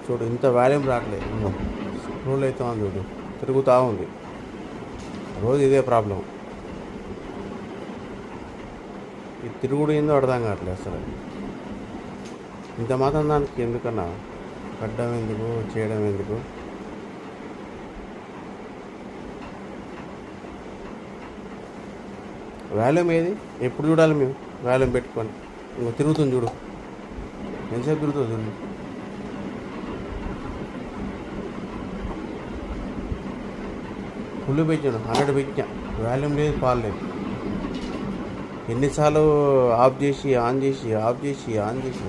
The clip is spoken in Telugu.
చూడు ఇంత వాల్యూమ్ రావట్లేదు. స్క్రోల్ అవుతా ఉంది చూడు, తిరుగుతూ ఉంది. రోజు ఇదే ప్రాబ్లం. ఈ తిరుగుడు ఏందో అర్థం కావట్లేదు అసలు. ఇంత మాత్రం దానికి ఎందుకన్నా కట్టడం ఎందుకు, చేయడం ఎందుకు? వాల్యూమ్ ఏది? ఎప్పుడు చూడాలి మేము వాల్యూమ్ పెట్టుకొని? ఇంకో తిరుగుతుంది చూడు, ఎంతసేపు తిరుగుతుంది చూడు. ఫుల్ పెట్టాను, 100 పెట్టినా, వాల్యూమ్ లేదు, పాలు లేదు. ఎన్నిసార్లు ఆఫ్ చేసి ఆన్ చేసి ఆఫ్ చేసి ఆన్ చేసి